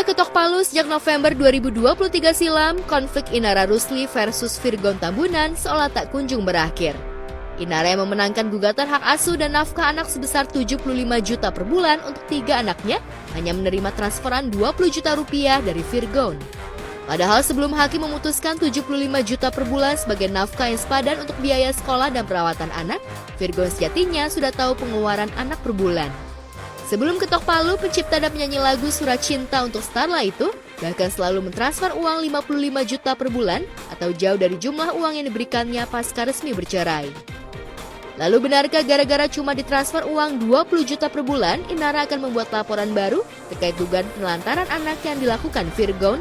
Sudah ketok palu sejak November 2023 silam, konflik Inara Rusli versus Virgon Tambunan seolah tak kunjung berakhir. Inara yang memenangkan gugatan hak asuh dan nafkah anak sebesar 75 juta per bulan untuk 3 anaknya hanya menerima transferan 20 juta rupiah dari Virgon. Padahal sebelum hakim memutuskan 75 juta per bulan sebagai nafkah yang sepadan untuk biaya sekolah dan perawatan anak, Virgon sejatinya sudah tahu pengeluaran anak per bulan. Sebelum ketok palu, pencipta dan penyanyi lagu Surat Cinta untuk Starla itu bahkan selalu mentransfer uang 55 juta per bulan atau jauh dari jumlah uang yang diberikannya pasca resmi bercerai. Lalu benarkah gara-gara cuma ditransfer uang 20 juta per bulan, Inara akan membuat laporan baru terkait dugaan penelantaran anak yang dilakukan Virgon?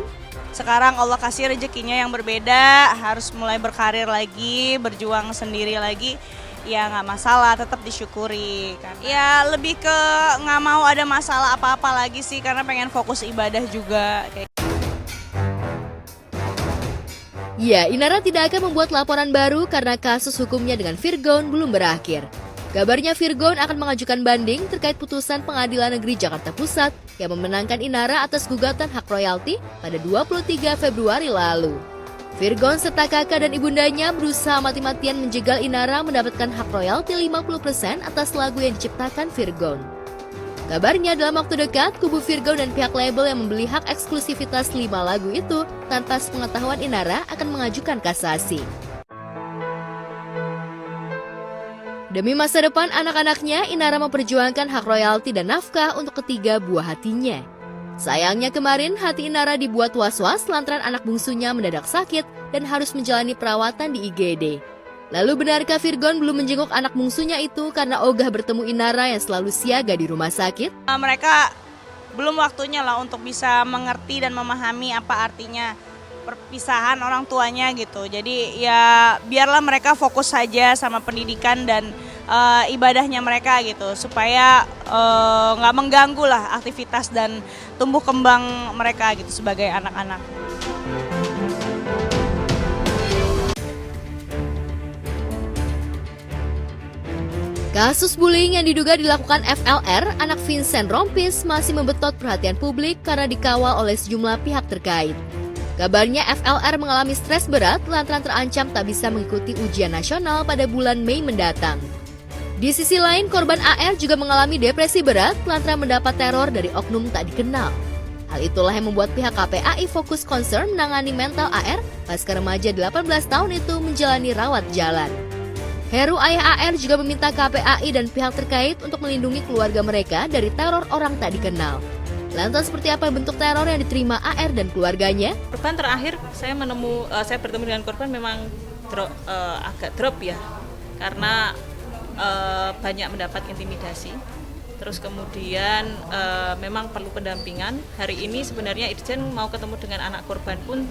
Sekarang Allah kasih rezekinya yang berbeda, harus mulai berkarir lagi, berjuang sendiri lagi. Ya nggak masalah, tetap disyukuri kan. Ya lebih ke nggak mau ada masalah apa-apa lagi sih, karena pengen fokus ibadah juga. Ya, Inara tidak akan membuat laporan baru karena kasus hukumnya dengan Virgon belum berakhir. Kabarnya Virgon akan mengajukan banding terkait putusan Pengadilan Negeri Jakarta Pusat yang memenangkan Inara atas gugatan hak royalti pada 23 Februari lalu. Virgon serta kakak dan ibundanya berusaha mati-matian menjegal Inara mendapatkan hak royalti 50% atas lagu yang diciptakan Virgon. Kabarnya dalam waktu dekat, kubu Virgon dan pihak label yang membeli hak eksklusivitas 5 lagu itu tanpa sepengetahuan Inara akan mengajukan kasasi. Demi masa depan anak-anaknya, Inara memperjuangkan hak royalti dan nafkah untuk ketiga buah hatinya. Sayangnya kemarin hati Inara dibuat was-was lantaran anak bungsunya mendadak sakit dan harus menjalani perawatan di IGD. Lalu benarkah Virgon belum menjenguk anak bungsunya itu karena ogah bertemu Inara yang selalu siaga di rumah sakit? Mereka belum waktunya lah untuk bisa mengerti dan memahami apa artinya perpisahan orang tuanya gitu. Jadi ya biarlah mereka fokus saja sama pendidikan dan ibadahnya mereka gitu, supaya nggak mengganggu lah aktivitas dan tumbuh kembang mereka gitu sebagai anak-anak. Kasus bullying yang diduga dilakukan FLR, anak Vincent Rompis, masih membetot perhatian publik karena dikawal oleh sejumlah pihak terkait. Kabarnya FLR mengalami stres berat lantaran terancam tak bisa mengikuti ujian nasional pada bulan Mei mendatang. Di sisi lain, korban AR juga mengalami depresi berat lantaran mendapat teror dari oknum tak dikenal. Hal itulah yang membuat pihak KPAI fokus concern menangani mental AR pasca remaja 18 tahun itu menjalani rawat jalan. Heru, ayah AR, juga meminta KPAI dan pihak terkait untuk melindungi keluarga mereka dari teror orang tak dikenal. Lantas seperti apa bentuk teror yang diterima AR dan keluarganya? Korban terakhir saya bertemu dengan korban memang agak drop ya, karena banyak mendapat intimidasi. Terus kemudian memang perlu pendampingan. Hari ini sebenarnya Irjen mau ketemu dengan anak korban pun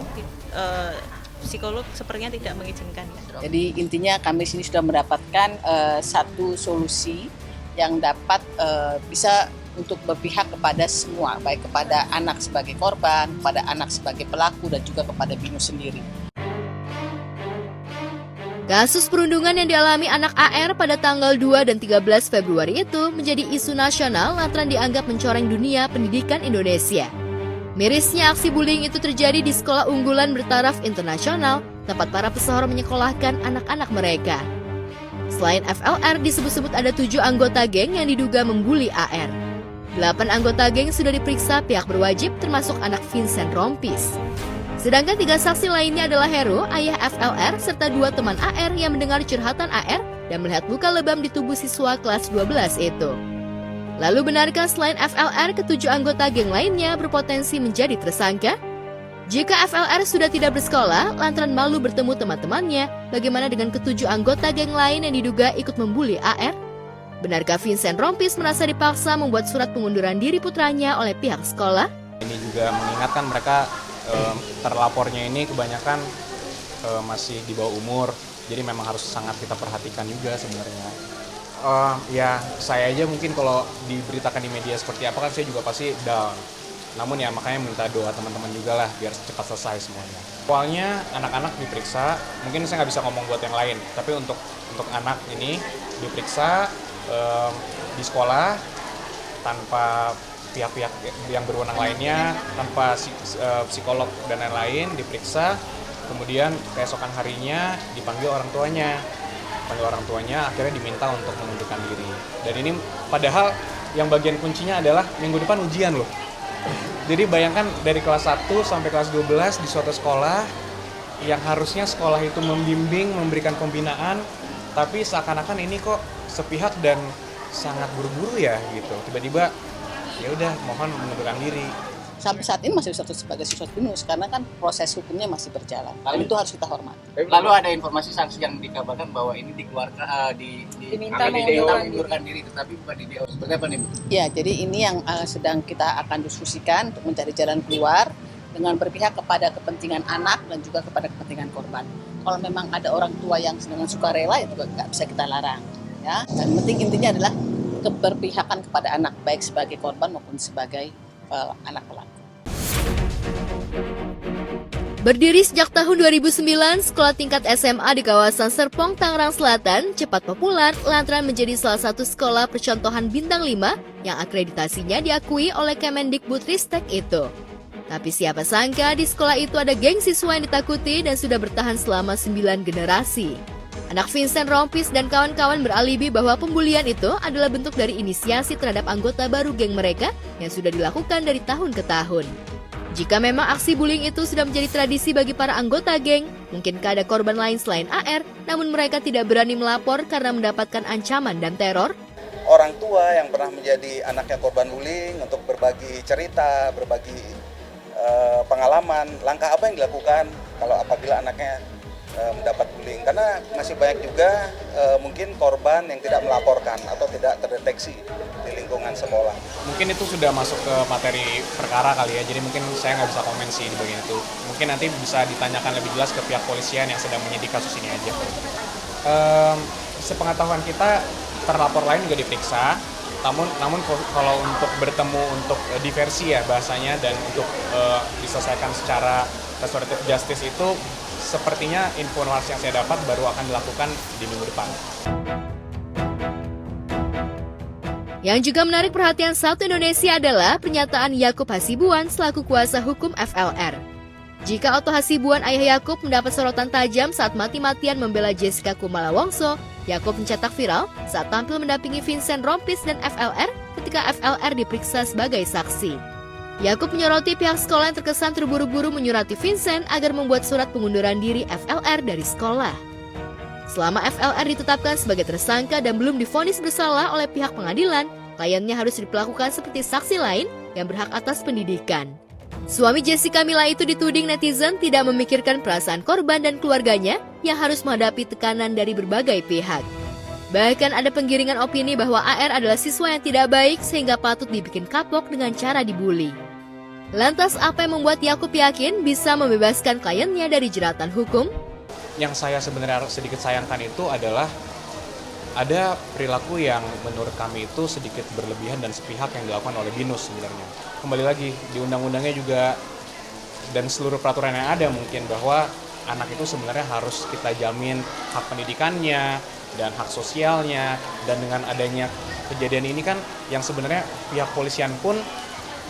psikolog sepertinya tidak mengizinkan. Jadi intinya kami sini sudah mendapatkan satu solusi yang dapat bisa untuk berpihak kepada semua, baik kepada anak sebagai korban, kepada anak sebagai pelaku, dan juga kepada Binu sendiri. Kasus perundungan yang dialami anak AR pada tanggal 2 dan 13 Februari itu menjadi isu nasional lantaran dianggap mencoreng dunia pendidikan Indonesia. Mirisnya aksi bullying itu terjadi di sekolah unggulan bertaraf internasional, tempat para pesohor menyekolahkan anak-anak mereka. Selain FLR, disebut-sebut ada 7 anggota geng yang diduga membuli AR. 8 anggota geng sudah diperiksa pihak berwajib termasuk anak Vincent Rompis. Sedangkan 3 saksi lainnya adalah Heru, ayah FLR, serta 2 teman AR yang mendengar curhatan AR dan melihat luka lebam di tubuh siswa kelas 12 itu. Lalu benarkah selain FLR, ke-7 anggota geng lainnya berpotensi menjadi tersangka? Jika FLR sudah tidak bersekolah, lantaran malu bertemu teman-temannya, bagaimana dengan ke-7 anggota geng lain yang diduga ikut membuli AR? Benarkah Vincent Rompis merasa dipaksa membuat surat pengunduran diri putranya oleh pihak sekolah? Ini juga mengingatkan mereka terlapornya ini kebanyakan masih di bawah umur, jadi memang harus sangat kita perhatikan juga sebenarnya. Ya saya aja mungkin kalau diberitakan di media seperti apa kan saya juga pasti down. Namun ya makanya minta doa teman-teman juga lah biar cepat selesai semuanya. Awalnya anak-anak diperiksa, mungkin saya nggak bisa ngomong buat yang lain, tapi untuk anak ini diperiksa di sekolah tanpa pihak-pihak yang berwenang lainnya tanpa psikolog dan lain-lain diperiksa, kemudian keesokan harinya dipanggil orang tuanya. Akhirnya diminta untuk mengundurkan diri. Dan ini padahal yang bagian kuncinya adalah minggu depan ujian loh. Jadi bayangkan dari kelas 1 sampai kelas 12 di suatu sekolah yang harusnya sekolah itu membimbing, memberikan pembinaan, tapi seakan-akan ini kok sepihak dan sangat buru-buru ya gitu. Tiba-tiba ya udah mohon mengundurkan diri. Sampai saat ini masih status sebagai siswa BINUS karena kan proses hukumnya masih berjalan. Dan itu harus kita hormati. Lalu ada informasi sanksi yang dikabarkan bahwa ini dikeluarkan Diminta mengundurkan diri, tetapi bukan di DO. Seperti apa nih, Bu? Ya, jadi ini yang sedang kita akan diskusikan untuk mencari jalan keluar dengan berpihak kepada kepentingan anak dan juga kepada kepentingan korban. Kalau memang ada orang tua yang dengan sukarela itu nggak bisa kita larang. Ya, dan penting intinya adalah keberpihakan kepada anak baik sebagai korban maupun sebagai anak pelaku. Berdiri sejak tahun 2009, sekolah tingkat SMA di kawasan Serpong, Tangerang Selatan cepat populer lantaran menjadi salah satu sekolah percontohan bintang 5 yang akreditasinya diakui oleh Kemendikbudristek itu. Tapi siapa sangka di sekolah itu ada geng siswa yang ditakuti dan sudah bertahan selama 9 generasi. Anak Vincent Rompis dan kawan-kawan beralibi bahwa pembulian itu adalah bentuk dari inisiasi terhadap anggota baru geng mereka yang sudah dilakukan dari tahun ke tahun. Jika memang aksi bullying itu sudah menjadi tradisi bagi para anggota geng, mungkinkah ada korban lain selain AR, namun mereka tidak berani melapor karena mendapatkan ancaman dan teror? Orang tua yang pernah menjadi anaknya korban bullying untuk berbagi cerita, berbagi pengalaman, langkah apa yang dilakukan kalau apabila anaknya mendapat bullying, karena masih banyak juga mungkin korban yang tidak melaporkan atau tidak terdeteksi di lingkungan sekolah. Mungkin itu sudah masuk ke materi perkara kali ya, jadi mungkin saya nggak bisa komen sih di bagian itu. Mungkin nanti bisa ditanyakan lebih jelas ke pihak polisian yang sedang menyidik kasus ini aja. Sepengetahuan kita, terlapor lain juga diperiksa, namun kalau untuk bertemu untuk diversi ya bahasanya dan untuk diselesaikan secara restoratif justice itu sepertinya informasi yang saya dapat baru akan dilakukan di minggu depan. Yang juga menarik perhatian Satu Indonesia adalah pernyataan Yakub Hasibuan selaku kuasa hukum FLR. Jika Otto Hasibuan ayah Yakub mendapat sorotan tajam saat mati-matian membela Jessica Kumala Wongso, Yakub mencetak viral saat tampil mendampingi Vincent Rompis dan FLR ketika FLR diperiksa sebagai saksi. Yakub menyoroti pihak sekolah yang terkesan terburu-buru menyurati Vincent agar membuat surat pengunduran diri FLR dari sekolah. Selama FLR ditetapkan sebagai tersangka dan belum divonis bersalah oleh pihak pengadilan, kliennya harus diperlakukan seperti saksi lain yang berhak atas pendidikan. Suami Jessica Mila itu dituding netizen tidak memikirkan perasaan korban dan keluarganya yang harus menghadapi tekanan dari berbagai pihak. Bahkan ada penggiringan opini bahwa AR adalah siswa yang tidak baik sehingga patut dibikin kapok dengan cara dibully. Lantas apa yang membuat Yakub yakin bisa membebaskan kliennya dari jeratan hukum? Yang saya sebenarnya sedikit sayangkan itu adalah ada perilaku yang menurut kami itu sedikit berlebihan dan sepihak yang dilakukan oleh BINUS sebenarnya. Kembali lagi, di undang-undangnya juga dan seluruh peraturan yang ada mungkin bahwa anak itu sebenarnya harus kita jamin hak pendidikannya dan hak sosialnya, dan dengan adanya kejadian ini kan yang sebenarnya pihak polisian pun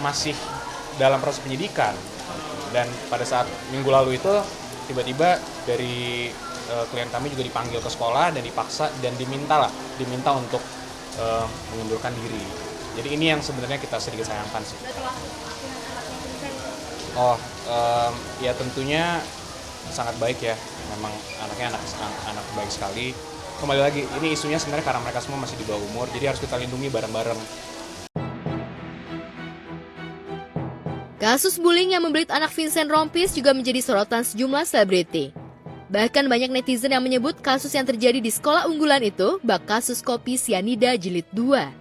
masih dalam proses penyidikan. Dan pada saat minggu lalu itu tiba-tiba dari klien kami juga dipanggil ke sekolah dan dipaksa dan diminta untuk mengundurkan diri. Jadi ini yang sebenarnya kita sedikit sayangkan sih. Ya tentunya sangat baik ya, memang anaknya anak baik sekali. Kembali lagi, ini isunya sebenarnya karena mereka semua masih di bawah umur, jadi harus kita lindungi bareng-bareng. Kasus bullying yang membelit anak Vincent Rompis juga menjadi sorotan sejumlah selebriti. Bahkan banyak netizen yang menyebut kasus yang terjadi di sekolah unggulan itu bak kasus kopi sianida jilid 2.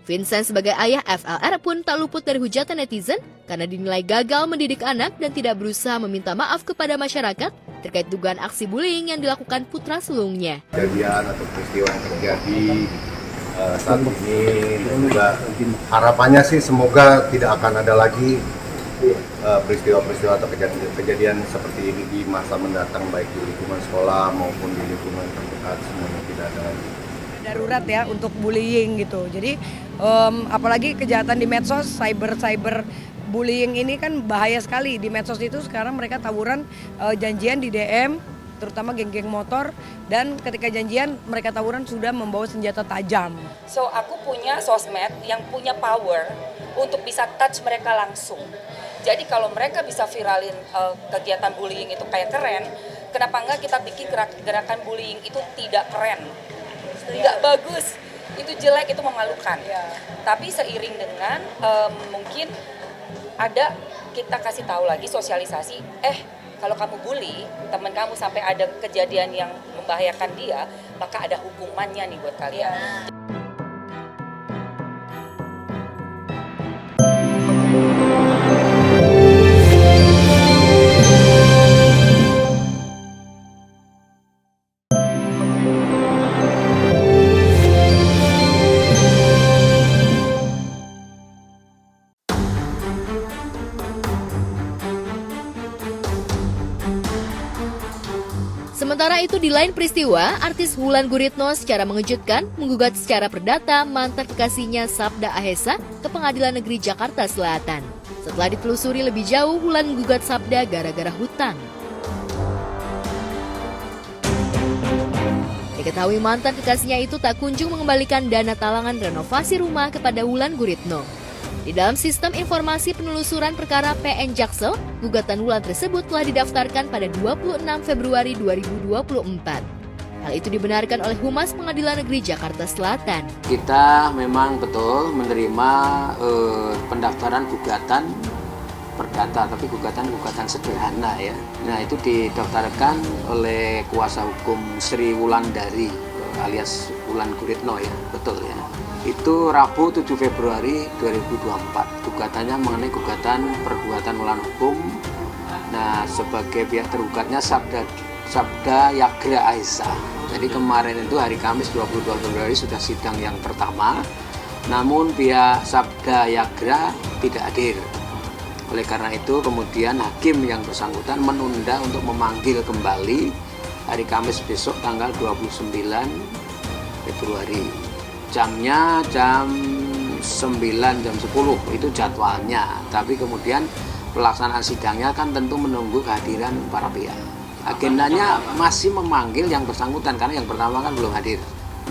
Vincent sebagai ayah FLR pun tak luput dari hujatan netizen karena dinilai gagal mendidik anak dan tidak berusaha meminta maaf kepada masyarakat terkait dugaan aksi bullying yang dilakukan putra sulungnya. Kejadian atau peristiwa yang terjadi saat ini dan juga harapannya sih semoga tidak akan ada lagi peristiwa-peristiwa atau kejadian seperti ini di masa mendatang, baik di lingkungan sekolah maupun di lingkungan terdekat, semuanya tidak ada lagi. darurat ya untuk bullying gitu. Jadi apalagi kejahatan di medsos, cyber bullying ini kan bahaya sekali. Di medsos itu sekarang mereka tawuran janjian di DM, terutama geng-geng motor, dan ketika janjian mereka tawuran sudah membawa senjata tajam. So aku punya sosmed yang punya power untuk bisa touch mereka langsung. Jadi kalau mereka bisa viralin kegiatan bullying itu kayak keren, kenapa enggak kita bikin gerakan bullying itu tidak keren, tidak bagus, itu jelek, itu memalukan. Tapi seiring dengan mungkin ada kita kasih tahu lagi sosialisasi, kalau kamu bully teman kamu sampai ada kejadian yang membahayakan dia, maka ada hukumannya nih buat kalian. Sementara itu di lain peristiwa, artis Wulan Guritno secara mengejutkan menggugat secara perdata mantan kekasihnya Sabda Ahesa ke Pengadilan Negeri Jakarta Selatan. Setelah ditelusuri lebih jauh, Wulan menggugat Sabda gara-gara hutang. Diketahui mantan kekasihnya itu tak kunjung mengembalikan dana talangan renovasi rumah kepada Wulan Guritno. Di dalam sistem informasi penelusuran perkara PN Jaksel, gugatan Wulan tersebut telah didaftarkan pada 26 Februari 2024. Hal itu dibenarkan oleh Humas Pengadilan Negeri Jakarta Selatan. Kita memang betul menerima pendaftaran gugatan perdata, tapi gugatan sederhana ya. Nah itu didaftarkan oleh kuasa hukum Sri Wulandari alias Wulan Guritno ya, betul ya. Itu Rabu 7 Februari 2024. Gugatannya mengenai gugatan perbuatan melawan hukum. Nah, sebagai pihak tergugatnya Sabda Yagra Ahesa. Jadi kemarin itu hari Kamis 22 Februari sudah sidang yang pertama. Namun pihak Sabda Yagra tidak hadir. Oleh karena itu kemudian hakim yang bersangkutan menunda untuk memanggil kembali hari Kamis besok tanggal 29 Februari. Jamnya jam 9, jam 10 itu jadwalnya. Tapi kemudian pelaksanaan sidangnya kan tentu menunggu kehadiran para pihak. Agendanya masih memanggil yang bersangkutan karena yang pertama kan belum hadir.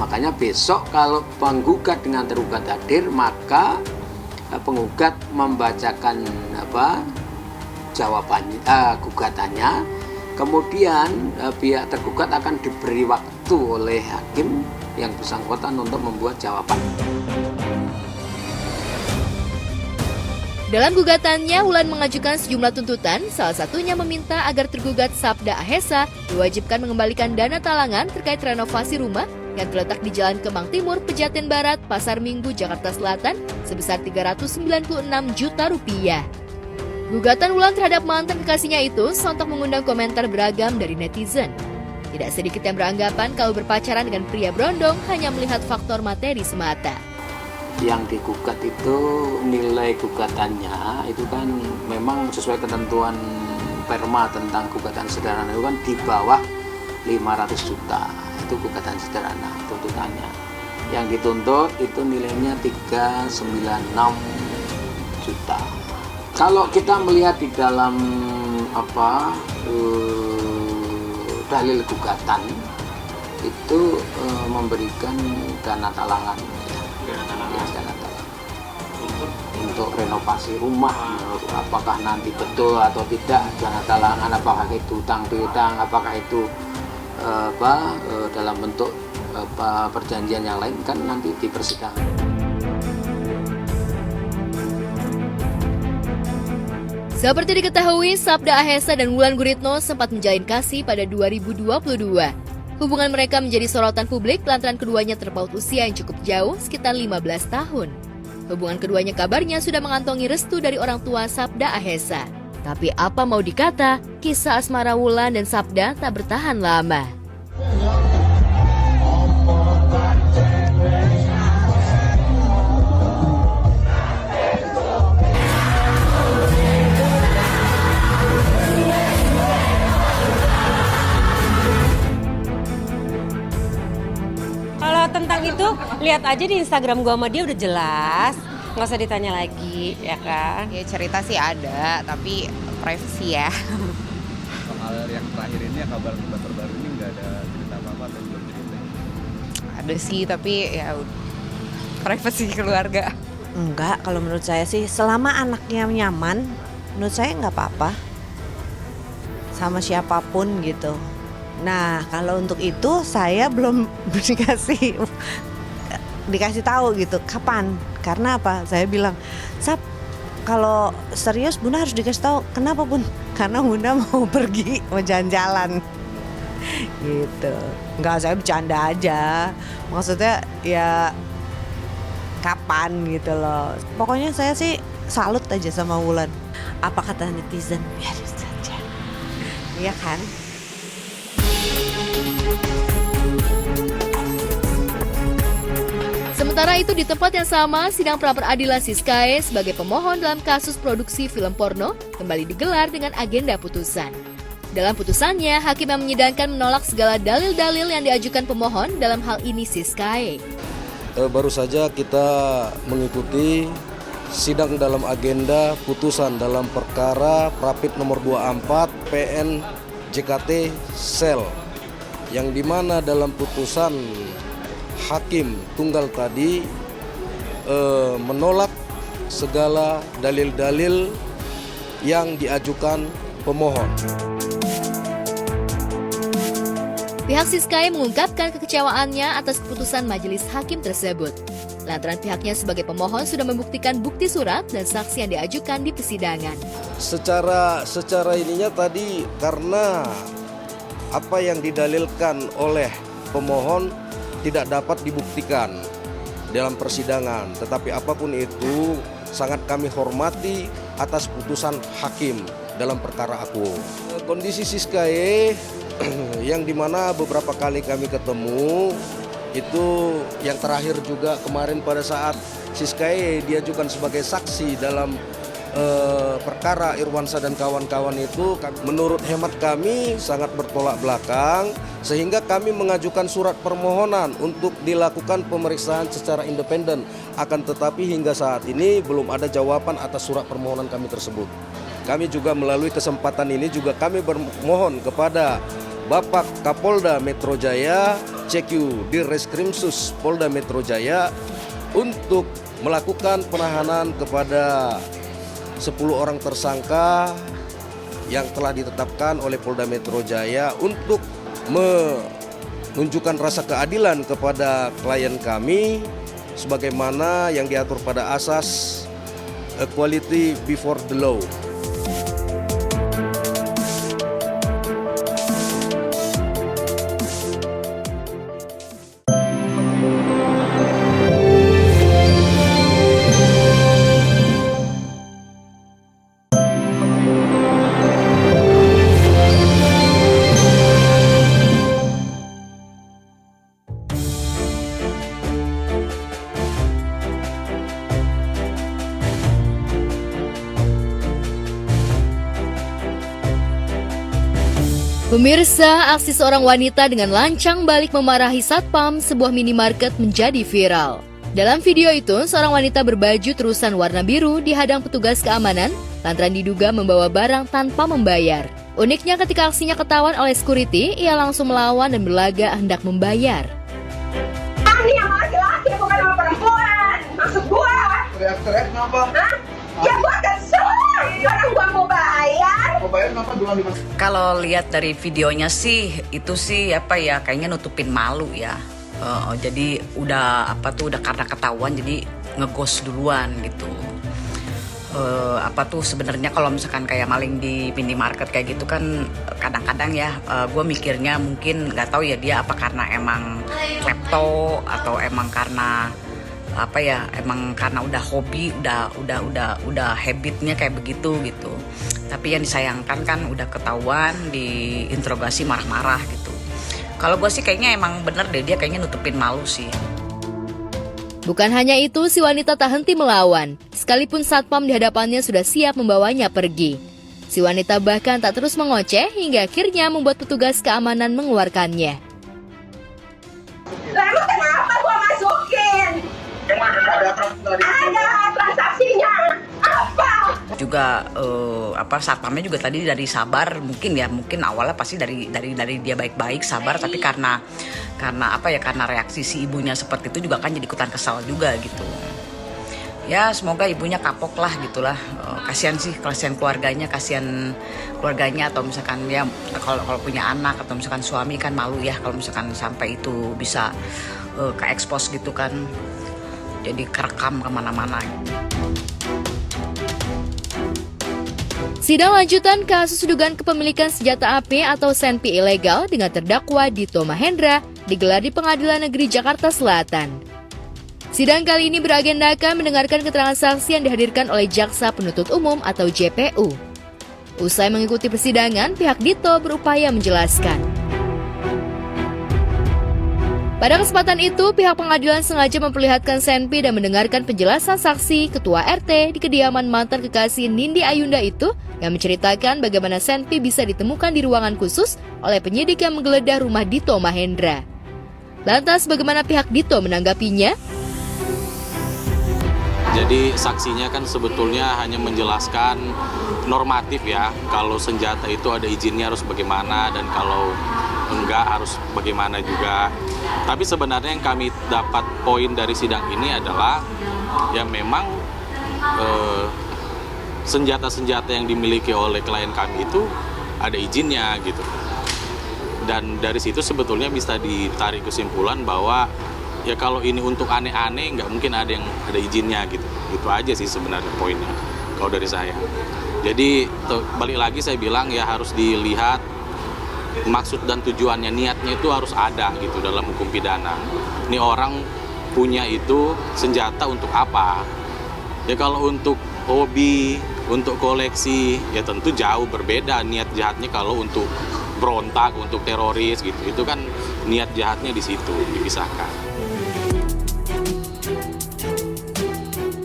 Makanya besok kalau penggugat dengan tergugat hadir, maka penggugat membacakan jawabannya, gugatannya. Kemudian pihak tergugat akan diberi waktu oleh hakim yang bersangkutan untuk membuat jawaban. Dalam gugatannya, Wulan mengajukan sejumlah tuntutan, salah satunya meminta agar tergugat Sabda Ahesa diwajibkan mengembalikan dana talangan terkait renovasi rumah yang terletak di Jalan Kemang Timur, Pejaten Barat, Pasar Minggu, Jakarta Selatan sebesar 396 juta rupiah. Gugatan Wulan terhadap mantan kekasihnya itu sontak mengundang komentar beragam dari netizen. Tidak sedikit yang beranggapan kalau berpacaran dengan pria berondong hanya melihat faktor materi semata. Yang digugat itu nilai gugatannya itu kan memang sesuai ketentuan Perma tentang gugatan sederhana itu kan di bawah 500 juta. Itu gugatan sederhana tuntutannya. Yang dituntut itu nilainya 396 juta. Kalau kita melihat di dalam dalil gugatan itu memberikan dana talangan, dana talangan untuk renovasi rumah. Apakah nanti betul atau tidak dana talangan, apakah itu utang piutang, apakah itu dalam bentuk perjanjian yang lain, kan nanti di persidangan. Seperti diketahui, Sabda Ahesa dan Wulan Guritno sempat menjalin kasih pada 2022. Hubungan mereka menjadi sorotan publik lantaran keduanya terpaut usia yang cukup jauh, sekitar 15 tahun. Hubungan keduanya kabarnya sudah mengantongi restu dari orang tua Sabda Ahesa. Tapi apa mau dikata, kisah asmara Wulan dan Sabda tak bertahan lama. tentang itu lihat aja di Instagram gue sama dia udah jelas, nggak usah ditanya lagi, ya kan? Ya cerita sih ada, tapi privacy ya. Soal yang terakhir ini ya, kabar terbaru ini nggak ada cerita apa-apa atau belum cerita? Ada sih, tapi ya privacy keluarga. Enggak, kalau menurut saya sih selama anaknya nyaman, menurut saya nggak apa-apa sama siapapun gitu. Nah kalau untuk itu saya belum dikasih tahu gitu kapan, karena apa? Saya bilang, Sap, kalau serius Bunda harus dikasih tahu. Kenapa Bun? Karena Bunda mau pergi, mau jalan-jalan gitu. Enggak, saya bercanda aja, maksudnya ya kapan gitu loh. Pokoknya saya sih salut aja sama Wulan. Apa kata netizen? Biarin saja, iya kan? Sementara itu di tempat yang sama, sidang pra-peradilan Siskae sebagai pemohon dalam kasus produksi film porno kembali digelar dengan agenda putusan. Dalam putusannya, hakim yang menyidangkan menolak segala dalil-dalil yang diajukan pemohon, dalam hal ini Siskae. Baru saja kita mengikuti sidang dalam agenda putusan dalam perkara Prapit nomor 24 PN JKT Sel, yang dimana dalam putusan hakim tunggal tadi menolak segala dalil-dalil yang diajukan pemohon. Pihak Siskae mengungkapkan kekecewaannya atas keputusan majelis hakim tersebut. Lantaran pihaknya sebagai pemohon sudah membuktikan bukti surat dan saksi yang diajukan di persidangan. Secara ininya tadi, karena apa yang didalilkan oleh pemohon tidak dapat dibuktikan dalam persidangan, tetapi apapun itu sangat kami hormati atas putusan hakim dalam perkara aku. Kondisi Siskae yang dimana beberapa kali kami ketemu, itu yang terakhir juga kemarin pada saat Siskae diajukan sebagai saksi dalam perkara Irwansyah dan kawan-kawan itu, menurut hemat kami sangat bertolak belakang, sehingga kami mengajukan surat permohonan untuk dilakukan pemeriksaan secara independen. Akan tetapi hingga saat ini belum ada jawaban atas surat permohonan kami tersebut. Kami juga melalui kesempatan ini juga kami bermohon kepada Bapak Kapolda Metro Jaya, CQ Dirreskrimsus Polda Metro Jaya untuk melakukan penahanan kepada 10 orang tersangka yang telah ditetapkan oleh Polda Metro Jaya untuk menunjukkan rasa keadilan kepada klien kami sebagaimana yang diatur pada asas equality before the law. Pemirsa, aksi seorang wanita dengan lancang balik memarahi satpam sebuah minimarket menjadi viral. Dalam video itu, seorang wanita berbaju terusan warna biru dihadang petugas keamanan lantaran diduga membawa barang tanpa membayar. Uniknya ketika aksinya ketahuan oleh security, ia langsung melawan dan berlagak hendak membayar. Ini yang laki-laki bukan sama perempuan. Maksud gua. Teriak-teriak kenapa? Hah? Ya gua kesel. Orang gua mau bayar. Mau bayar kenapa duluan di mana? Kalau lihat dari videonya sih, itu sih apa ya, kayaknya nutupin malu ya. Jadi udah udah karena ketahuan jadi ngegos duluan gitu. Sebenarnya kalau misalkan kayak maling di minimarket kayak gitu kan kadang-kadang ya gue mikirnya mungkin nggak tahu ya dia apa karena emang klepto atau emang karena emang karena udah hobi, udah habitnya kayak begitu gitu. Tapi yang disayangkan kan udah ketahuan, diinterogasi marah-marah gitu. Kalau gue sih kayaknya emang bener deh, dia kayaknya nutupin malu sih. Bukan hanya itu, si wanita tak henti melawan. Sekalipun satpam di hadapannya sudah siap membawanya pergi. Si wanita bahkan tak terus mengoceh hingga akhirnya membuat petugas keamanan mengeluarkannya. Lalu kenapa gua Ada transaksinya. Apa? Juga satpamnya juga tadi dari sabar, mungkin awalnya pasti dari dia baik-baik sabar, tapi karena reaksi si ibunya seperti itu juga kan jadi ikutan kesal juga gitu. Ya semoga ibunya kapok lah gitulah. Kasihan keluarganya, atau misalkan ya kalau punya anak atau misalkan suami kan malu ya kalau misalkan sampai itu bisa ke expose gitu kan, jadi kerekam kemana-mana. Sidang lanjutan kasus dugaan kepemilikan senjata api atau senpi ilegal dengan terdakwa Dito Mahendra digelar di Pengadilan Negeri Jakarta Selatan. Sidang kali ini beragendakan mendengarkan keterangan saksi yang dihadirkan oleh Jaksa Penuntut Umum atau JPU. Usai mengikuti persidangan, pihak Dito berupaya menjelaskan. Pada kesempatan itu, pihak pengadilan sengaja memperlihatkan senpi dan mendengarkan penjelasan saksi Ketua RT di kediaman mantan kekasih Nindi Ayunda itu yang menceritakan bagaimana senpi bisa ditemukan di ruangan khusus oleh penyidik yang menggeledah rumah Dito Mahendra. Lantas bagaimana pihak Dito menanggapinya? Jadi saksinya kan sebetulnya hanya menjelaskan normatif ya, kalau senjata itu ada izinnya harus bagaimana dan kalau enggak harus bagaimana juga. Tapi sebenarnya yang kami dapat poin dari sidang ini adalah ya memang senjata-senjata yang dimiliki oleh klien kami itu ada izinnya gitu. Dan dari situ sebetulnya bisa ditarik kesimpulan bahwa ya kalau ini untuk aneh-aneh nggak mungkin ada yang ada izinnya gitu. Itu aja sih sebenarnya poinnya kalau dari saya. Jadi balik lagi saya bilang ya harus dilihat maksud dan tujuannya, niatnya itu harus ada gitu dalam hukum pidana. Ini orang punya itu senjata untuk apa? Ya kalau untuk hobi, untuk koleksi ya tentu jauh berbeda niat jahatnya kalau untuk berontak, untuk teroris gitu. Itu kan niat jahatnya di situ dipisahkan.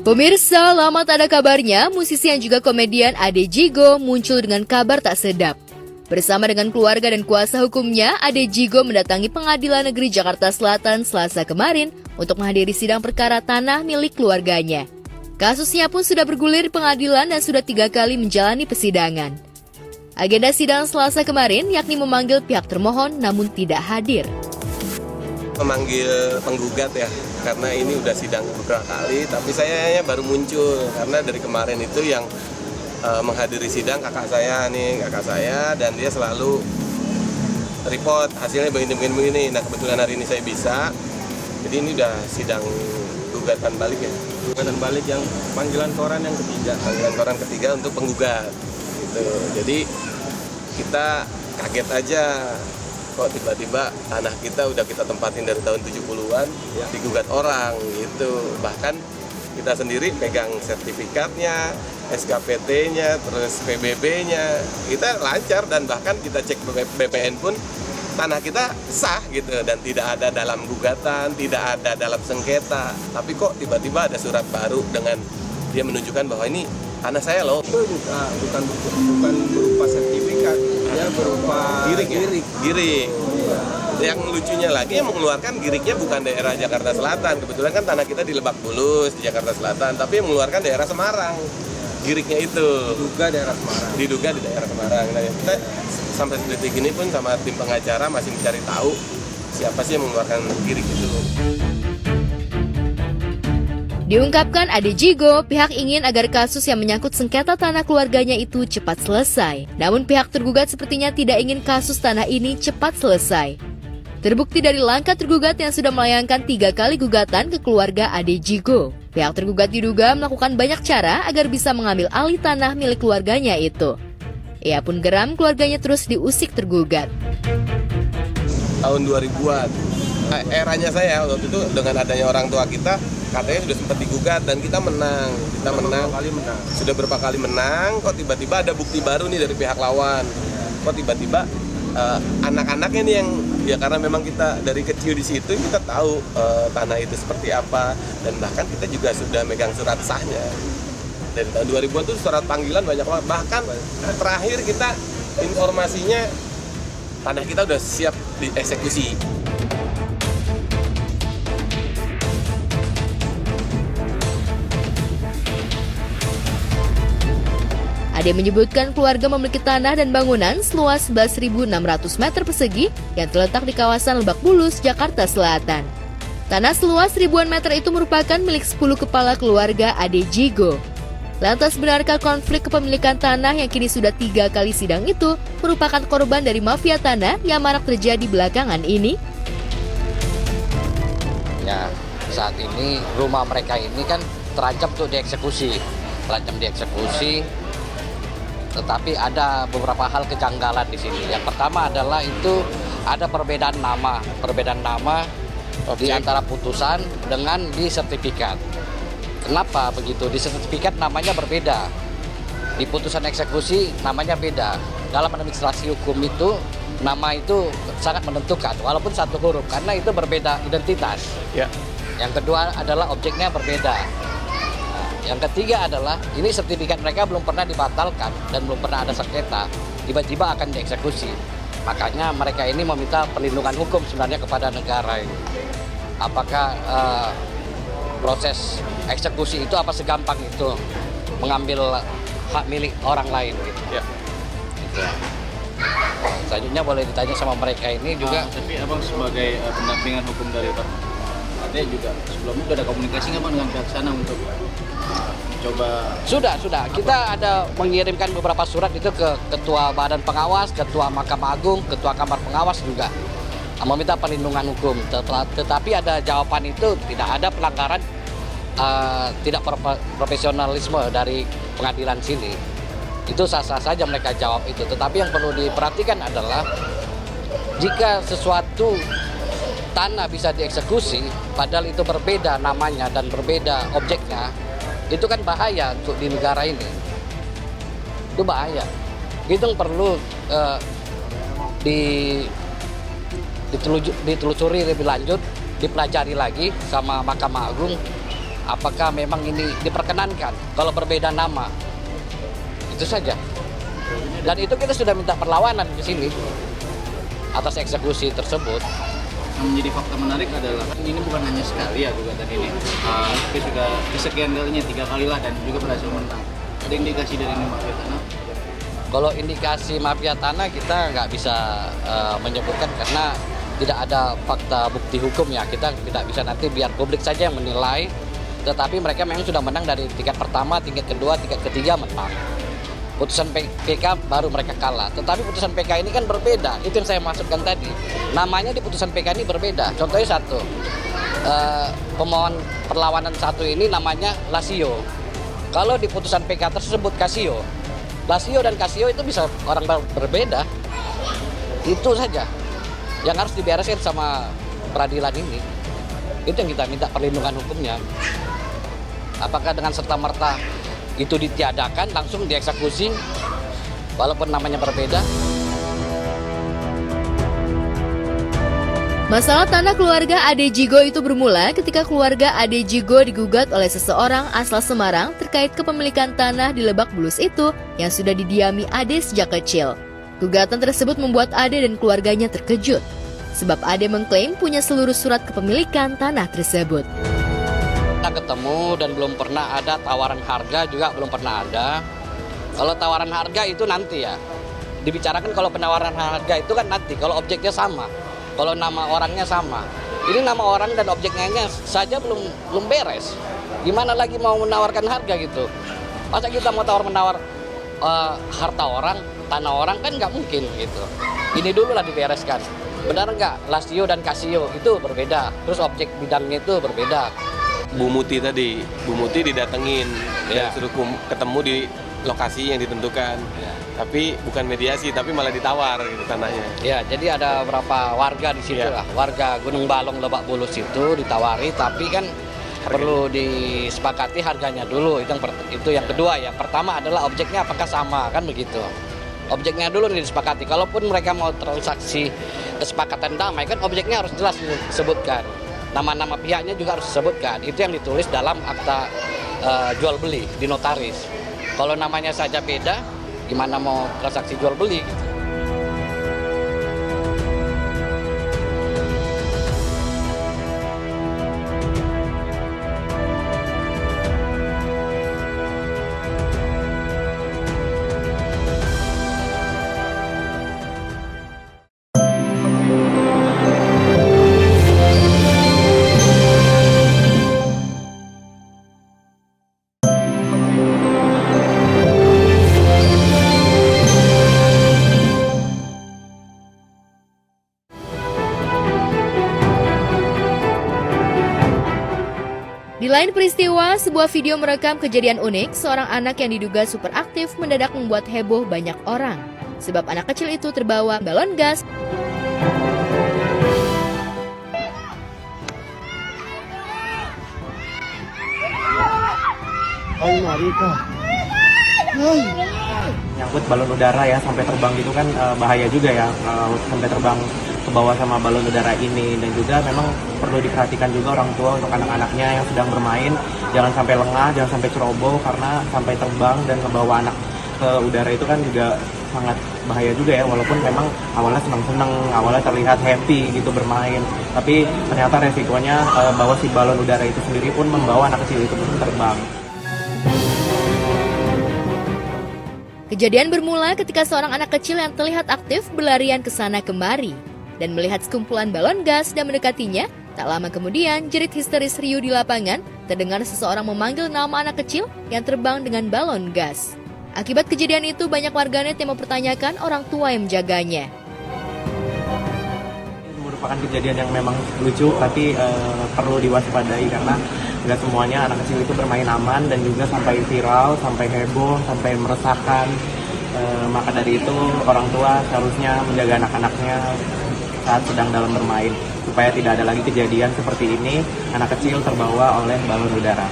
Pemirsa, lama tak ada kabarnya, musisi yang juga komedian Ade Jigo muncul dengan kabar tak sedap. Bersama dengan keluarga dan kuasa hukumnya, Ade Jigo mendatangi Pengadilan Negeri Jakarta Selatan Selasa kemarin untuk menghadiri sidang perkara tanah milik keluarganya. Kasusnya pun sudah bergulir di pengadilan dan sudah 3 kali menjalani persidangan. Agenda sidang Selasa kemarin yakni memanggil pihak termohon namun tidak hadir. Memanggil penggugat ya, karena ini udah sidang beberapa kali, tapi saya baru muncul karena dari kemarin itu yang menghadiri sidang kakak saya, dan dia selalu report hasilnya begini. Nah kebetulan hari ini saya bisa, jadi ini udah sidang gugatan balik ya. Gugatan balik yang panggilan koran yang ketiga. Panggilan koran ketiga untuk penggugat. Gitu. Jadi kita kaget aja kok tiba-tiba tanah kita udah kita tempatin dari tahun 70-an digugat orang gitu. Bahkan kita sendiri pegang sertifikatnya, SKPT-nya, terus PBB-nya, kita lancar dan bahkan kita cek BPN pun tanah kita sah gitu dan tidak ada dalam gugatan, tidak ada dalam sengketa. Tapi kok tiba-tiba ada surat baru dengan dia menunjukkan bahwa ini tanah saya loh. Itu bukan berupa sertifikat, ya berupa giring. Yang lucunya lagi yang mengeluarkan giriknya bukan daerah Jakarta Selatan. Kebetulan kan tanah kita di Lebak Bulus, di Jakarta Selatan, tapi yang mengeluarkan daerah Semarang. Giriknya itu diduga di daerah Semarang. Nah, kita sampai detik ini pun sama tim pengacara masih mencari tahu siapa sih yang mengeluarkan girik itu. Diungkapkan Ade Jigo, pihak ingin agar kasus yang menyangkut sengketa tanah keluarganya itu cepat selesai. Namun pihak tergugat sepertinya tidak ingin kasus tanah ini cepat selesai. Terbukti dari langkah tergugat yang sudah melayangkan 3 kali gugatan ke keluarga Ade Jigo. Pihak tergugat diduga melakukan banyak cara agar bisa mengambil alih tanah milik keluarganya itu. Ia pun geram keluarganya terus diusik tergugat. Tahun 2000-an, eranya saya waktu itu dengan adanya orang tua kita, katanya sudah sempat digugat dan kita menang. Sudah berapa kali menang, kok tiba-tiba ada bukti baru nih dari pihak lawan. Kok tiba-tiba anak-anaknya nih yang ya karena memang kita dari kecil di situ kita tahu tanah itu seperti apa dan bahkan kita juga sudah megang surat sahnya dari tahun 2000-an tuh surat panggilan banyak banget, bahkan terakhir kita informasinya tanah kita udah siap dieksekusi. Ade menyebutkan keluarga memiliki tanah dan bangunan seluas 11.600 meter persegi yang terletak di kawasan Lebak Bulus, Jakarta Selatan. Tanah seluas ribuan meter itu merupakan milik 10 kepala keluarga Ade Jigo. Lantas benarkah konflik kepemilikan tanah yang kini sudah 3 kali sidang itu merupakan korban dari mafia tanah yang marak terjadi belakangan ini? Ya, saat ini rumah mereka ini kan terancam untuk dieksekusi. Tetapi ada beberapa hal kejanggalan di sini. Yang pertama adalah itu ada perbedaan nama di antara putusan dengan di sertifikat. Kenapa begitu? Di sertifikat namanya berbeda. Di putusan eksekusi namanya beda. Dalam administrasi hukum itu nama itu sangat menentukan walaupun satu huruf karena itu berbeda identitas. Ya. Yang kedua adalah objeknya berbeda. Yang ketiga adalah ini sertifikat mereka belum pernah dibatalkan dan belum pernah ada sengketa, tiba-tiba akan dieksekusi. Makanya mereka ini meminta perlindungan hukum sebenarnya kepada negara ini. Apakah proses eksekusi itu apa segampang itu mengambil hak milik orang lain gitu. Ya. Gitu. Selanjutnya boleh ditanya sama mereka ini juga. Tapi abang sebagai pendampingan hukum dari Pak Ade juga sebelumnya sudah ada komunikasi nggak Bang dengan pihak sana untuk coba? Sudah. Kita ada mengirimkan beberapa surat itu ke Ketua Badan Pengawas, Ketua Mahkamah Agung, Ketua Kamar Pengawas juga meminta perlindungan hukum. Tetapi ada jawaban itu tidak ada pelanggaran, tidak profesionalisme dari pengadilan sini. Itu sah-sah saja mereka jawab itu. Tetapi yang perlu diperhatikan adalah jika sesuatu tanah bisa dieksekusi, padahal itu berbeda namanya dan berbeda objeknya, itu kan bahaya untuk di negara ini. Itu bahaya. Itu perlu ditelusuri lebih lanjut, dipelajari lagi sama Mahkamah Agung, apakah memang ini diperkenankan kalau berbeda nama. Itu saja. Dan itu kita sudah minta perlawanan di sini atas eksekusi tersebut. Yang menjadi fakta menarik adalah ini bukan hanya sekali ya gugatan ini, tapi sudah kesekian kalinya 3 kali lah dan juga berhasil menang. Ada indikasi dari ini mafia tanah? Kalau indikasi mafia tanah kita nggak bisa menyebutkan karena tidak ada fakta bukti hukum ya. Kita tidak bisa, nanti biar publik saja yang menilai. Tetapi mereka memang sudah menang dari tingkat pertama, tingkat kedua, tingkat ketiga menang. Putusan PK baru mereka kalah. Tetapi putusan PK ini kan berbeda. Itu yang saya maksudkan tadi. Namanya di putusan PK ini berbeda. Contohnya satu, pemohon perlawanan satu ini namanya Lasio. Kalau di putusan PK tersebut Casio. Lasio dan Casio itu bisa orang berbeda. Itu saja yang harus dibereskan sama peradilan ini. Itu yang kita minta perlindungan hukumnya. Apakah dengan serta-merta itu ditiadakan langsung dieksekusi walaupun namanya berbeda? Masalah tanah keluarga Ade Jigo itu bermula ketika keluarga Ade Jigo digugat oleh seseorang asal Semarang terkait kepemilikan tanah di Lebak Bulus itu yang sudah didiami Ade sejak kecil. Gugatan tersebut membuat Ade dan keluarganya terkejut, sebab Ade mengklaim punya seluruh surat kepemilikan tanah tersebut. Kita ketemu dan belum pernah ada tawaran harga, juga belum pernah ada. Kalau tawaran harga itu nanti ya dibicarakan. Kalau penawaran harga itu kan nanti kalau objeknya sama, kalau nama orangnya sama. Ini nama orang dan objeknya saja belum beres, gimana lagi mau menawarkan harga gitu? Masa kita mau menawar harta orang, tanah orang, kan nggak mungkin gitu. Ini dulu lah dibereskan. Benar nggak Lasio dan Casio itu berbeda, terus objek bidangnya itu berbeda. Bu Muti tadi, Bu Muti didatengin, dan suruh ketemu di lokasi yang ditentukan. Tapi bukan mediasi, tapi malah ditawar gitu tanahnya. Ya, jadi ada beberapa warga di situ lah, warga Gunung Balong Lebak Bulus itu ditawari, tapi kan perlu disepakati harganya dulu. Itu yang kedua ya. Pertama adalah objeknya apakah sama, kan begitu. Objeknya dulu disepakati. Kalaupun mereka mau transaksi kesepakatan damai, kan objeknya harus jelas disebutkan. Nama-nama pihaknya juga harus disebutkan. Itu yang ditulis dalam akta jual beli di notaris. Kalau namanya saja beda, gimana mau transaksi jual beli gitu. Di lain peristiwa, sebuah video merekam kejadian unik seorang anak yang diduga super aktif mendadak membuat heboh banyak orang. Sebab anak kecil itu terbawa balon gas. Nyangkut balon udara ya, sampai terbang gitu kan bahaya juga ya, sampai terbang ke bawah sama balon udara ini. Dan juga memang perlu diperhatikan juga orang tua untuk anak-anaknya yang sedang bermain, jangan sampai lengah, jangan sampai ceroboh, karena sampai terbang dan membawa anak ke udara itu kan juga sangat bahaya juga ya. Walaupun memang awalnya senang-senang, awalnya terlihat happy gitu bermain, tapi ternyata resikonya bahwa si balon udara itu sendiri pun membawa anak kecil itu pun terbang. Kejadian bermula ketika seorang anak kecil yang terlihat aktif berlarian ke sana kemari dan melihat sekumpulan balon gas dan mendekatinya. Tak lama kemudian, jerit histeris riuh di lapangan, terdengar seseorang memanggil nama anak kecil yang terbang dengan balon gas. Akibat kejadian itu, banyak warganet yang mempertanyakan orang tua yang menjaganya. Merupakan kejadian yang memang lucu, tapi perlu diwaspadai karena nggak semuanya anak kecil itu bermain aman, dan juga sampai viral, sampai heboh, sampai meresahkan. Maka dari itu orang tua seharusnya menjaga anak-anaknya saat sedang dalam bermain, supaya tidak ada lagi kejadian seperti ini, anak kecil terbawa oleh balon udara.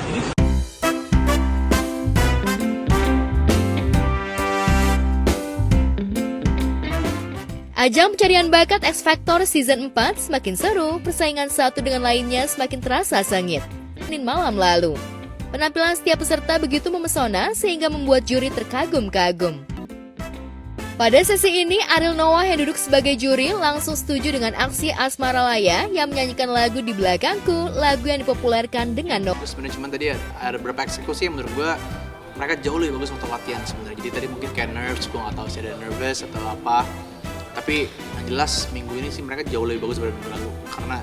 Ajang pencarian bakat X Factor Season 4 semakin seru, persaingan satu dengan lainnya semakin terasa sengit. Senin malam lalu, penampilan setiap peserta begitu memesona sehingga membuat juri terkagum-kagum. Pada sesi ini, Ariel Noah yang duduk sebagai juri langsung setuju dengan aksi Asmara Laya yang menyanyikan lagu Di Belakangku, lagu yang dipopulerkan dengan Noah. Sebenarnya cuma tadi ada beberapa eksekusi yang menurut gue mereka jauh lebih bagus untuk latihan sebenarnya. Jadi tadi mungkin kayak nerves, gue nggak tahu sih ada nervous atau apa. Tapi yang jelas minggu ini sih mereka jauh lebih bagus daripada minggu lalu, karena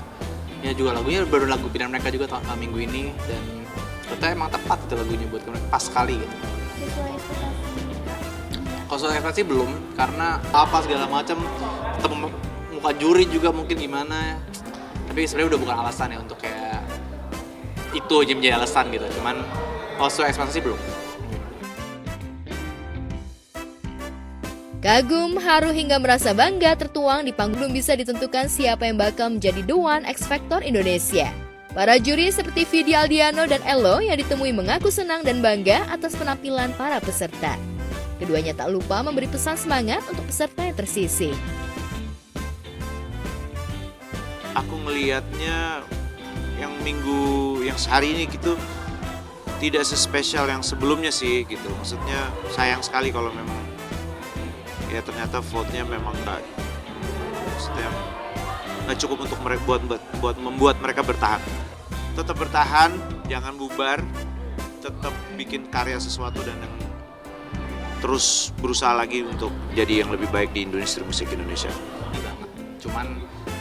ya juga lagunya baru lagu pilihan mereka juga minggu ini, dan ternyata emang tepat itu lagunya buat mereka, pas sekali gitu. Kalau soal ekspektasi belum, karena apa segala macam, tetap muka juri juga mungkin gimana, tapi sebenarnya udah bukan alasan ya untuk kayak itu aja menjadi alasan gitu. Cuman kalau soal ekspektasi belum. Kagum, haru hingga merasa bangga tertuang di panggung. Belum bisa ditentukan siapa yang bakal menjadi The One X Factor Indonesia. Para juri seperti Vidi Aldiano dan Elo yang ditemui mengaku senang dan bangga atas penampilan para peserta. Keduanya tak lupa memberi pesan semangat untuk peserta yang tersisih. Aku ngelihatnya yang sehari ini gitu tidak sespesial yang sebelumnya sih gitu. Maksudnya sayang sekali kalau memang ya ternyata vote-nya memang nggak cukup untuk buat membuat mereka bertahan. Tetap bertahan, jangan bubar, tetap bikin karya sesuatu dan yang terus berusaha lagi untuk jadi yang lebih baik di industri musik Indonesia. Cuman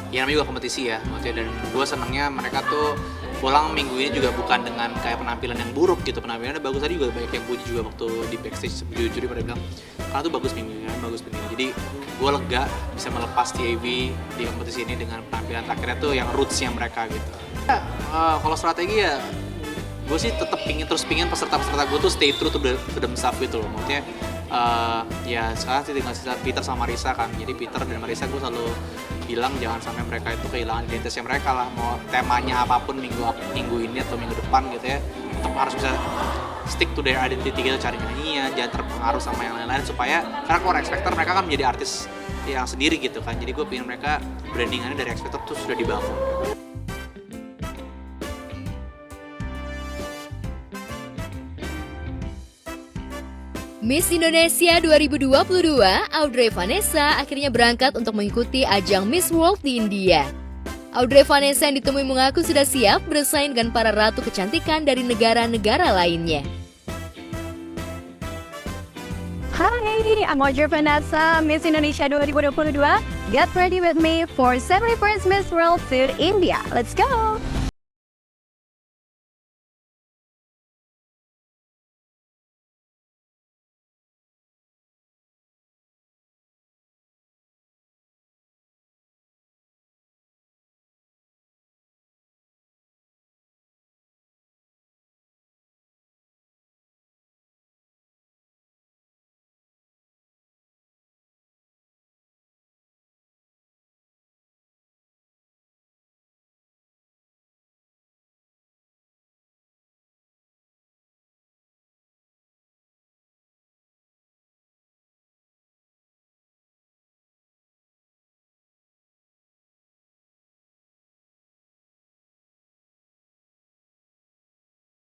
ya namanya juga kompetisi ya, maksudnya, dan gue senangnya mereka tuh pulang minggu ini juga bukan dengan kayak penampilan yang buruk gitu, penampilannya bagus. Tadi juga banyak yang puji juga waktu di backstage juri pada bilang karena tuh bagus minggu ini, bagus minggu ini. Jadi gue lega bisa melepas TAV di kompetisi ini dengan penampilan terakhirnya tuh yang rootsnya mereka gitu. Kalau strategi ya gue sih tetap pingin peserta-peserta gue tuh stay true to themselves gitu loh. Maksudnya ya sekarang sih tinggal sisa Peter sama Marisa kan. Jadi Peter dan Marisa gue selalu bilang jangan sampai mereka itu kehilangan identitasnya mereka lah. Mau temanya apapun minggu ini atau minggu depan gitu ya, tetap harus bisa stick to their identity gitu, cari nyanyinya, jangan terpengaruh sama yang lain-lain, supaya karena kalau X Factor mereka kan menjadi artis yang sendiri gitu kan. Jadi gue pengen mereka brandingannya dari X Factor tuh sudah dibangun. Miss Indonesia 2022, Audrey Vanessa akhirnya berangkat untuk mengikuti ajang Miss World di India. Audrey Vanessa yang ditemui mengaku sudah siap bersaing dengan para ratu kecantikan dari negara-negara lainnya. Hi, I'm Audrey Vanessa, Miss Indonesia 2022. Get ready with me for 71st Miss World to India. Let's go!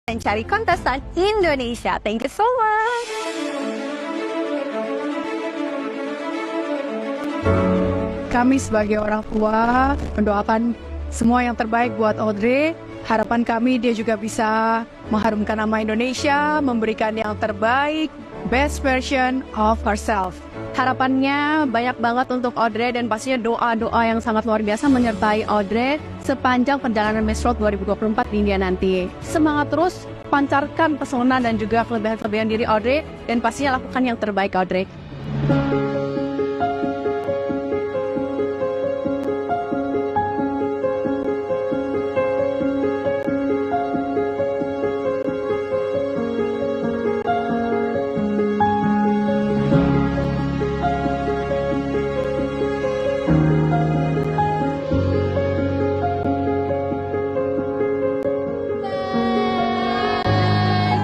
dan cari kontestan Indonesia. Thank you so much. Kami sebagai orang tua mendoakan semua yang terbaik buat Audrey. Harapan kami dia juga bisa mengharumkan nama Indonesia, memberikan yang terbaik, best version of herself. Harapannya banyak banget untuk Audrey dan pastinya doa-doa yang sangat luar biasa menyertai Audrey sepanjang perjalanan Miss World 2024 di India nanti. Semangat terus, pancarkan pesona dan juga kelebihan-kelebihan diri Audrey dan pastinya lakukan yang terbaik Audrey.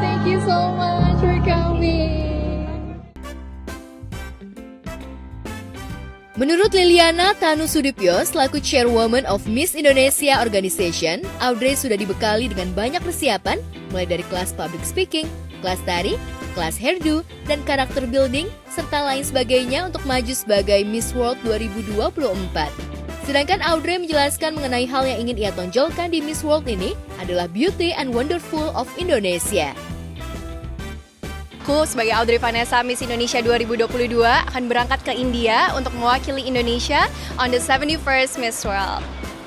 Thank you so much for coming. Menurut Liliana Tanu Sudipyo selaku Chairwoman of Miss Indonesia Organization, Audrey sudah dibekali dengan banyak persiapan mulai dari kelas public speaking, kelas tari, kelas hairdo, dan karakter building, serta lain sebagainya untuk maju sebagai Miss World 2024. Sedangkan Audrey menjelaskan mengenai hal yang ingin ia tonjolkan di Miss World ini adalah beauty and wonderful of Indonesia. Aku sebagai Audrey Vanessa Miss Indonesia 2022 akan berangkat ke India untuk mewakili Indonesia on the 71st Miss World.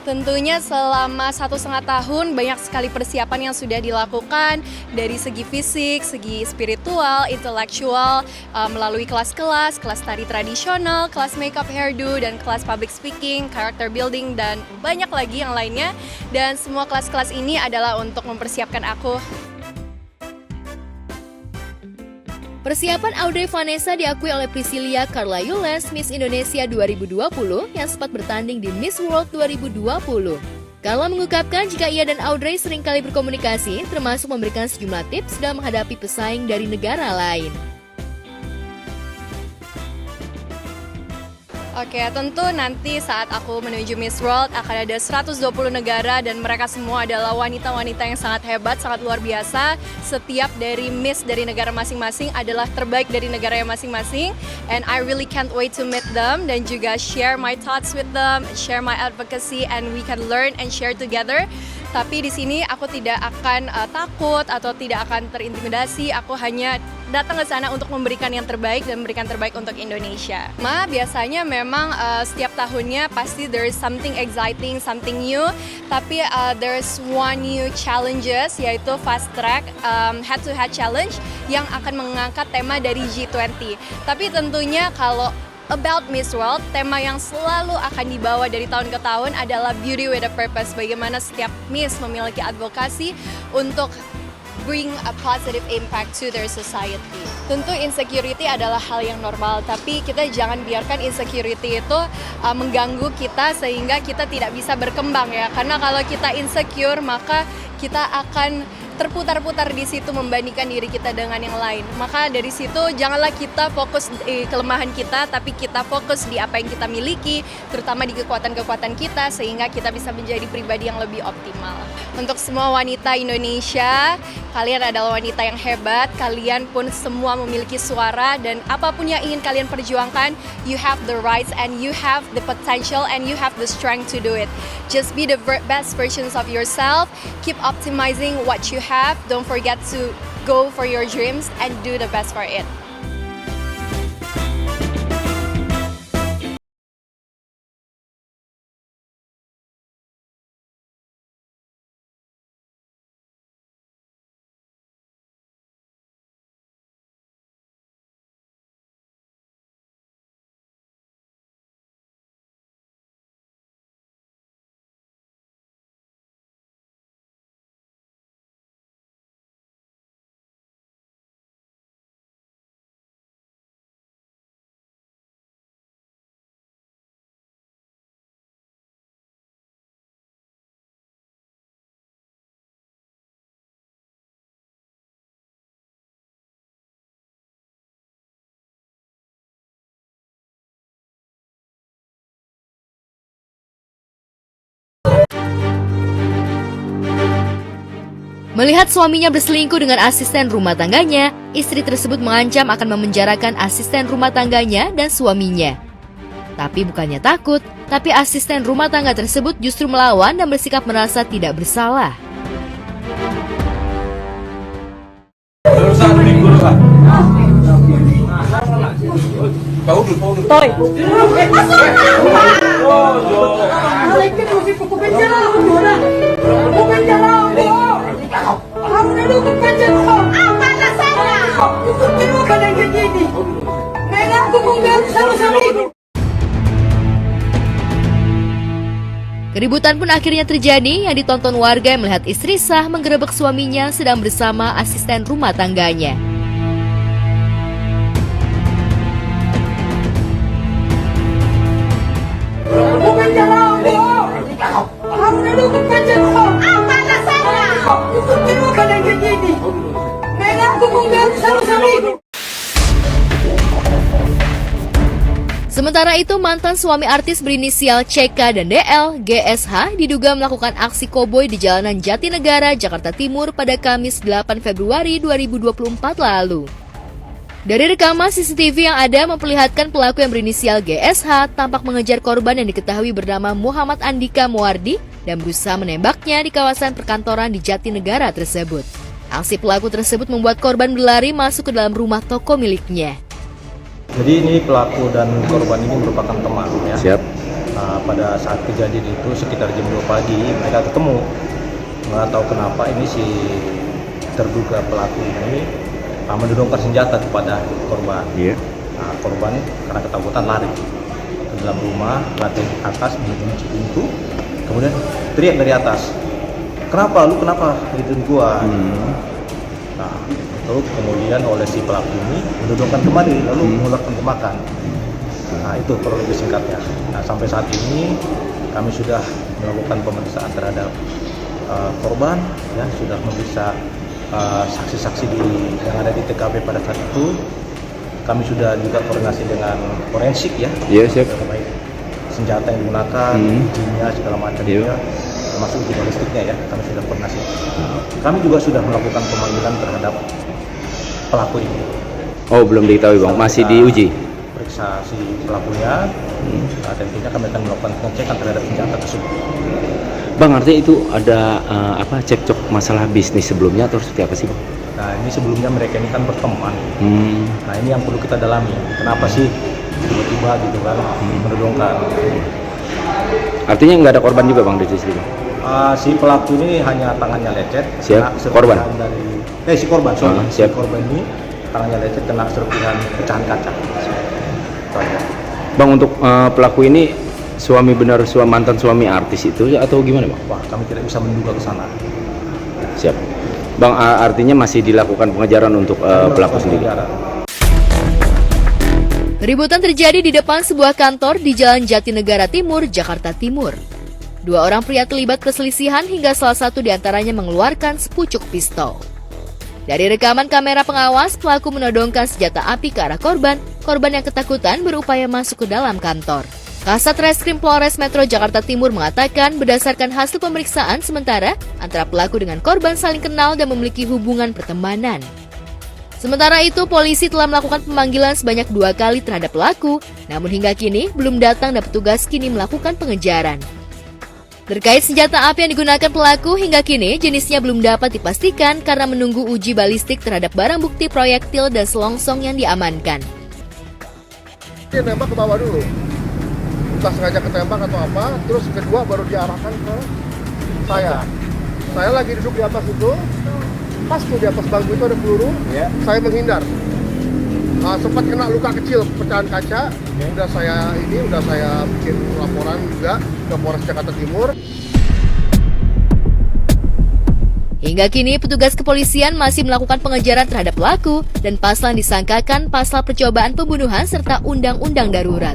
Tentunya selama 1,5 tahun banyak sekali persiapan yang sudah dilakukan dari segi fisik, segi spiritual, intelektual, melalui kelas-kelas, kelas tari tradisional, kelas makeup hairdo, dan kelas public speaking, character building, dan banyak lagi yang lainnya. Dan semua kelas-kelas ini adalah untuk mempersiapkan aku. Persiapan Audrey Vanessa diakui oleh Priscilia Carla Yules, Miss Indonesia 2020 yang sempat bertanding di Miss World 2020. Carla mengungkapkan jika ia dan Audrey seringkali berkomunikasi, termasuk memberikan sejumlah tips dalam menghadapi pesaing dari negara lain. Oke, tentu nanti saat aku menuju Miss World akan ada 120 negara dan mereka semua adalah wanita-wanita yang sangat hebat, sangat luar biasa. Setiap dari Miss dari negara masing-masing adalah terbaik dari negara yang masing-masing. And I really can't wait to meet them dan juga share my thoughts with them, share my advocacy, and we can learn and share together. Tapi di sini aku tidak akan takut atau tidak akan terintimidasi. Aku hanya datang ke sana untuk memberikan yang terbaik dan memberikan terbaik untuk Indonesia. Biasanya memang setiap tahunnya pasti there is something exciting, something new. Tapi there's one new challenges yaitu fast track head-to-head challenge yang akan mengangkat tema dari G20. Tapi tentunya kalau about Miss World, tema yang selalu akan dibawa dari tahun ke tahun adalah Beauty with a Purpose. Bagaimana setiap Miss memiliki advokasi untuk bring a positive impact to their society. Tentu insecurity adalah hal yang normal, tapi kita jangan biarkan insecurity itu mengganggu kita sehingga kita tidak bisa berkembang ya. Karena kalau kita insecure, maka kita akan terputar-putar di situ membandingkan diri kita dengan yang lain. Maka dari situ janganlah kita fokus di kelemahan kita, tapi kita fokus di apa yang kita miliki, terutama di kekuatan-kekuatan kita, sehingga kita bisa menjadi pribadi yang lebih optimal. Untuk semua wanita Indonesia, kalian adalah wanita yang hebat, kalian pun semua memiliki suara, dan apapun yang ingin kalian perjuangkan, you have the rights and you have the potential and you have the strength to do it. Just be the best versions of yourself, keep optimizing what you have, don't forget to go for your dreams and do the best for it. Melihat suaminya berselingkuh dengan asisten rumah tangganya, istri tersebut mengancam akan memenjarakan asisten rumah tangganya dan suaminya. Tapi bukannya takut, tapi asisten rumah tangga tersebut justru melawan dan bersikap merasa tidak bersalah. Toy. Keributan pun akhirnya terjadi yang ditonton warga yang melihat istri sah menggerebek suaminya sedang bersama asisten rumah tangganya. Sementara itu, mantan suami artis berinisial CK dan DL, GSH, diduga melakukan aksi koboi di jalanan Jatinegara, Jakarta Timur pada Kamis 8 Februari 2024 lalu. Dari rekaman CCTV yang ada memperlihatkan pelaku yang berinisial GSH tampak mengejar korban yang diketahui bernama Muhammad Andika Muardi dan berusaha menembaknya di kawasan perkantoran di Jatinegara tersebut. Aksi pelaku tersebut membuat korban berlari masuk ke dalam rumah toko miliknya. Jadi ini pelaku dan korban ini merupakan teman ya. Siap. Pada saat kejadian itu sekitar jam 2 pagi mereka ketemu. Nggak tahu kenapa ini si terduga pelaku ini mendodongkan senjata kepada korban. Iya. Korban karena ketakutan lari ke dalam rumah, lantai atas menuju pintu, kemudian teriak dari atas. Kenapa? Lu kenapa gituin gua? Nah, itu kemudian oleh si pelaku ini mendodongkan kembali lalu mengeluarkan tembakan. Nah, itu kronologi singkatnya. Nah, sampai saat ini kami sudah melakukan pemeriksaan terhadap korban, ya sudah memeriksa saksi-saksi yang ada di TKP pada saat itu. Kami sudah juga koordinasi dengan forensik ya. Iya, siap. Baik senjata yang digunakan, ujinya segala macam ya, termasuk uji balistiknya ya. Kami sudah koordinasi. Kami juga sudah melakukan pemanggilan terhadap pelaku ini. Oh, belum diketahui Bang, masih diuji. Periksa si pelakunya, dan tentunya kami akan melakukan pengecekan terhadap senjata tersebut. Bang, artinya itu ada cekcok masalah bisnis sebelumnya atau seperti apa sih Bang? Nah, ini sebelumnya mereka ini kan berteman. Nah, ini yang perlu kita dalami. Kenapa sih tiba-tiba gitu kan mendodongkan? Artinya nggak ada korban juga Bang di sini? Si pelaku ini hanya tangannya lecet. Siap. Korban? Si korban, sorry. Siap. Si korban ini tangannya lecet kena serpihan pecahan kaca. Bang, untuk pelaku ini mantan suami artis itu atau gimana Bang? Wah, kami tidak bisa menduga ke sana. Siap. Bang, artinya masih dilakukan pengejaran untuk pelaku sendiri? Keributan terjadi di depan sebuah kantor di Jalan Jatinegara Timur, Jakarta Timur. Dua orang pria terlibat perselisihan hingga salah satu diantaranya mengeluarkan sepucuk pistol. Dari rekaman kamera pengawas, pelaku menodongkan senjata api ke arah korban yang ketakutan berupaya masuk ke dalam kantor. Kasat Reskrim Polres Metro Jakarta Timur mengatakan berdasarkan hasil pemeriksaan sementara antara pelaku dengan korban saling kenal dan memiliki hubungan pertemanan. Sementara itu, polisi telah melakukan pemanggilan sebanyak 2 kali terhadap pelaku, namun hingga kini belum datang dan petugas kini melakukan pengejaran. Terkait senjata api yang digunakan pelaku, hingga kini jenisnya belum dapat dipastikan karena menunggu uji balistik terhadap barang bukti proyektil dan selongsong yang diamankan. Dia nembak ke bawah dulu, entah sengaja ketembak atau apa, terus kedua baru diarahkan ke saya. Saya lagi duduk di atas itu, pas tuh di atas bangku itu ada peluru, saya menghindar. Sempat kena luka kecil, pecahan kaca. Udah saya bikin laporan juga ke Polres Jakarta Timur. Hingga kini petugas kepolisian masih melakukan pengejaran terhadap pelaku dan pasal yang disangkakan pasal percobaan pembunuhan serta undang-undang darurat.